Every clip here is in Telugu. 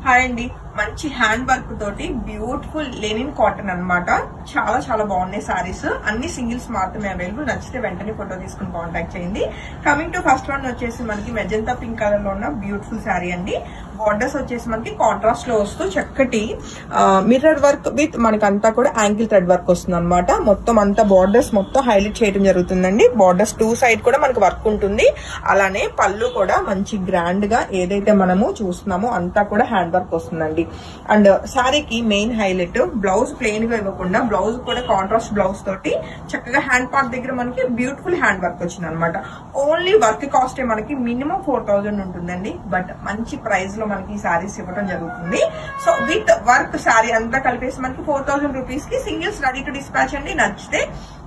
హాయ్ అండి, మంచి హ్యాండ్ వర్క్ తోటి బ్యూటిఫుల్ లెనిన్ కాటన్ అన్నమాట. చాలా చాలా బాగున్నాయి సారీస్. అన్ని సింగిల్స్ మాత్రమే అవైలబుల్. నచ్చితే వెంటనే ఫోటో తీసుకుని కాంటాక్ట్ చేయండి. కమింగ్ టు ఫస్ట్ వన్ వచ్చేసి మనకి మెజెంతా పింక్ కలర్ లో ఉన్న బ్యూటిఫుల్ శారీ అండి. బార్డర్స్ వచ్చేసి మనకి కాంట్రాస్ట్ లో వస్తూ చక్కటి మిర్రర్ వర్క్ విత్ మనకంతా కూడా యాంకిల్ థ్రెడ్ వర్క్ వస్తుంది అనమాట. మొత్తం అంతా బార్డర్స్ మొత్తం హైలైట్ చేయడం జరుగుతుందండి. బార్డర్స్ టూ సైడ్ కూడా మనకి వర్క్ ఉంటుంది. అలానే పళ్ళు కూడా మంచి గ్రాండ్ గా ఏదైతే మనము చూస్తున్నామో అంతా కూడా హ్యాండ్ వర్క్ వస్తుందండి. అండ్ శారీకి మెయిన్ హైలైట్ బ్లౌజ్ ప్లెయిన్ గా ఇవ్వకుండా బ్లౌజ్ కూడా కాంట్రాస్ట్ బ్లౌజ్ తోటి చక్కగా హ్యాండ్ పార్ట్ దగ్గర మనకి బ్యూటిఫుల్ హ్యాండ్ వర్క్ వచ్చింది అనమాట. ఓన్లీ వర్క్ కాస్ట్ మనకి మినిమం 4000 ఉంటుందండి. బట్ మంచి ప్రైస్ లో మనకి ఈ శారీస్ ఇవ్వడం జరుగుతుంది. సో విత్ వర్క్ శారీ అంతా కలిపేసి మనకి 4000 రూపీస్ కి సింగిల్స్ రెడీ టు డిస్పాచ్ అండి. నచ్చితే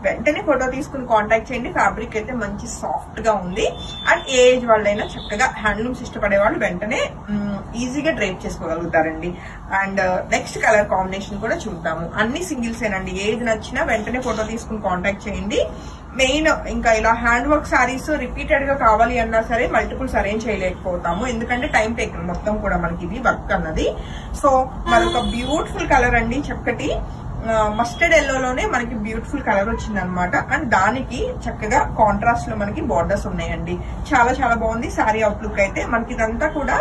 వెంటనే ఫోటో తీసుకుని కాంటాక్ట్ చేయండి. ఫ్యాబ్రిక్ అయితే మంచి సాఫ్ట్ గా ఉంది. అండ్ ఏ ఏజ్ వాళ్ళైనా చక్కగా హ్యాండ్లూమ్స్ ఇష్టపడే వాళ్ళు వెంటనే ఈజీగా డ్రైప్ చేసుకోగలుగుతారండి. అండ్ నెక్స్ట్ కలర్ కాంబినేషన్ కూడా చూద్దాము. అన్ని సింగిల్స్ ఏనండి. ఏది నచ్చినా వెంటనే ఫోటో తీసుకుని కాంటాక్ట్ చేయండి. మెయిన్ ఇంకా ఇలా హ్యాండ్ వర్క్ సారీస్ రిపీటెడ్ గా కావాలి అన్నా సరే మల్టిపుల్స్ అరేంజ్ చేయలేకపోతాము. ఎందుకంటే టైం టేకన్ మొత్తం కూడా మనకి ఇది వర్క్ అన్నది. సో మరొక బ్యూటిఫుల్ కలర్ అండి. చక్కటి మస్టర్డ్ ఎల్లోలోనే మనకి బ్యూటిఫుల్ కలర్ వచ్చింది అనమాట. అండ్ దానికి చక్కగా కాంట్రాస్ట్ లో మనకి బార్డర్స్ ఉన్నాయండి. చాలా చాలా బాగుంది శారీ అవుట్లుక్ అయితే. మనకి ఇదంతా కూడా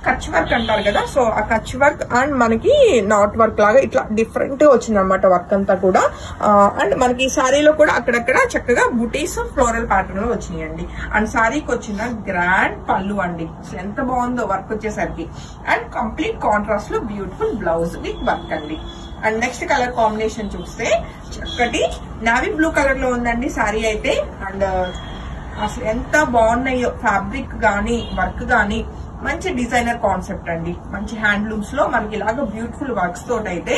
కచ్ వర్క్ అంటారు కదా. సో ఆ కచ్ వర్క్ అండ్ మనకి నాట్ వర్క్ లాగా ఇట్లా డిఫరెంట్ గా వచ్చింది అనమాట వర్క్ అంతా కూడా. అండ్ మనకి శారీలో కూడా అక్కడక్కడ చక్కగా బుటీస్ ఫ్లోరల్ ప్యాటర్న్ లో వచ్చినాయండి. అండ్ శారీకి వచ్చిన గ్రాండ్ పళ్ళు అండి. ఎంత బాగుందో వర్క్ వచ్చేసరికి. అండ్ కంప్లీట్ కాంట్రాస్ట్ లో బ్యూటిఫుల్ బ్లౌజ్ విత్ వర్క్ అండి. అండ్ నెక్స్ట్ కలర్ కాంబినేషన్ చూస్తే చక్కటి నావీ బ్లూ కలర్ లో ఉందండి శారీ అయితే. అండ్ అసలు ఎంత బాగున్నాయో ఫ్యాబ్రిక్ గానీ వర్క్ గానీ మంచి డిజైనర్ కాన్సెప్ట్ అండి. మంచి హ్యాండ్లూమ్స్ లో మనకి ఇలాగ బ్యూటిఫుల్ వర్క్స్ తోటి అయితే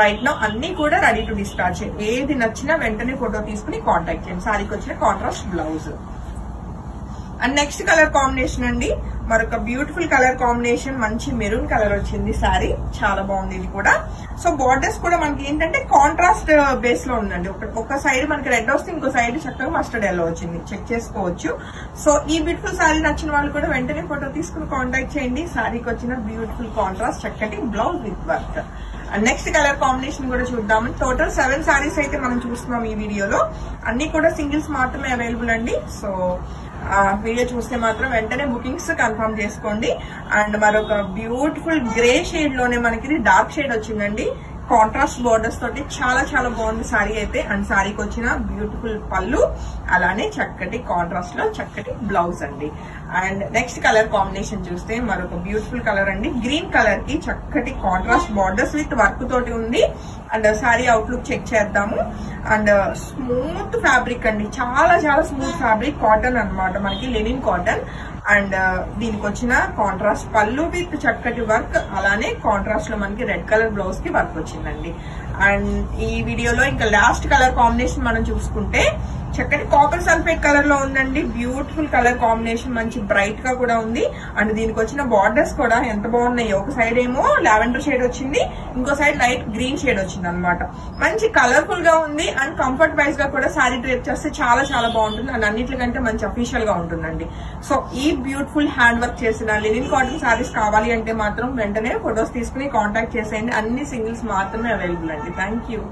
రైట్ నౌ అన్ని కూడా రెడీ టు డిస్పాచ్. ఏది నచ్చినా వెంటనే ఫోటో తీసుకుని కాంటాక్ట్ చేయండి. శారీకి వచ్చిన contrast blouse. And next colour combination అండి. మరొక బ్యూటిఫుల్ కలర్ కాంబినేషన్. మంచి మెరూన్ కలర్ వచ్చింది శారీ. చాలా బాగుంది ఇది కూడా. సో బార్డర్స్ కూడా మనకి ఏంటంటే కాంట్రాస్ట్ బేస్ లో ఉందండి. ఒక సైడ్ మనకి రెడ్ వస్తే ఇంకో సైడ్ చక్కగా మస్టర్డ్ ఎల్లో వచ్చింది. చెక్ చేసుకోవచ్చు. సో ఈ బ్యూటిఫుల్ శారీ నచ్చిన వాళ్ళు కూడా వెంటనే ఫోటో తీసుకుని కాంటాక్ట్ చేయండి. శారీకి వచ్చిన బ్యూటిఫుల్ కాంట్రాస్ట్ చక్కటి blouse with work. And next colour combination కూడా చూద్దాం. టోటల్ 7 శారీస్ అయితే మనం చూస్తున్నాం ఈ వీడియోలో. అన్ని కూడా సింగిల్స్ మాత్రమే అవైలబుల్ అండి. సో వీడియో చూస్తే మాత్రం వెంటనే బుకింగ్స్ కన్ఫర్మ్ చేసుకోండి. అండ్ మరొక బ్యూటిఫుల్ గ్రే షేడ్ లోనే మనకి డార్క్ షేడ్ వచ్చిందండి. కాంట్రాస్ట్ బోర్డర్స్ తోటి చాలా చాలా బాగుంది శారీ అయితే. అండ్ శారీకి వచ్చిన బ్యూటిఫుల్ పళ్ళు అలానే చక్కటి కాంట్రాస్ట్ లో చక్కటి బ్లౌజ్ అండి. అండ్ నెక్స్ట్ కలర్ కాంబినేషన్ చూస్తే మరొక బ్యూటిఫుల్ కలర్ అండి. గ్రీన్ కలర్ కి చక్కటి కాంట్రాస్ట్ బార్డర్స్ విత్ వర్క్ తోటి ఉంది. అండ్ శారీ అవుట్లుక్ చెక్ చేద్దాము. అండ్ స్మూత్ ఫ్యాబ్రిక్ అండి. చాలా చాలా స్మూత్ ఫ్యాబ్రిక్. కాటన్ అన్నమాట మనకి, లెనిన్ కాటన్. అండ్ దీనికి వచ్చిన కాంట్రాస్ట్ పళ్ళు విత్ చక్కటి వర్క్ అలానే కాంట్రాస్ట్ లో మనకి రెడ్ కలర్ బ్లౌజ్ కి వర్క్ వచ్చిందండి. అండ్ ఈ వీడియోలో ఇంకా లాస్ట్ కలర్ కాంబినేషన్ మనం చూసుకుంటే చక్కటి కాపర్ సల్ఫేట్ కలర్ లో ఉందండి. Beautiful colour combination. మంచి బ్రైట్ గా కూడా ఉంది. అండ్ దీనికి వచ్చిన బార్డర్స్ కూడా ఎంత బాగున్నాయో. ఒక సైడ్ ఏమో లావెండర్ షేడ్ వచ్చింది, ఇంకో సైడ్ లైట్ గ్రీన్ షేడ్ వచ్చింది అనమాట. మంచి కలర్ఫుల్ గా ఉంది. అండ్ కంఫర్ట్ వైజ్ గా కూడా శారీ డ్రేప్ చేస్తే చాలా చాలా బాగుంటుంది. అండ్ అన్నిటికంటే మంచి అఫీషియల్ గా ఉంటుందండి. సో ఈ బ్యూటిఫుల్ హ్యాండ్ వర్క్ చేసిన లెనిన్ కాటన్ శారీస్ కావాలి అంటే మాత్రం వెంటనే ఫొటోస్ తీసుకుని కాంటాక్ట్ చేసేయండి. అన్ని సింగిల్స్ మాత్రమే అవైలబుల్ అండి. Thank you.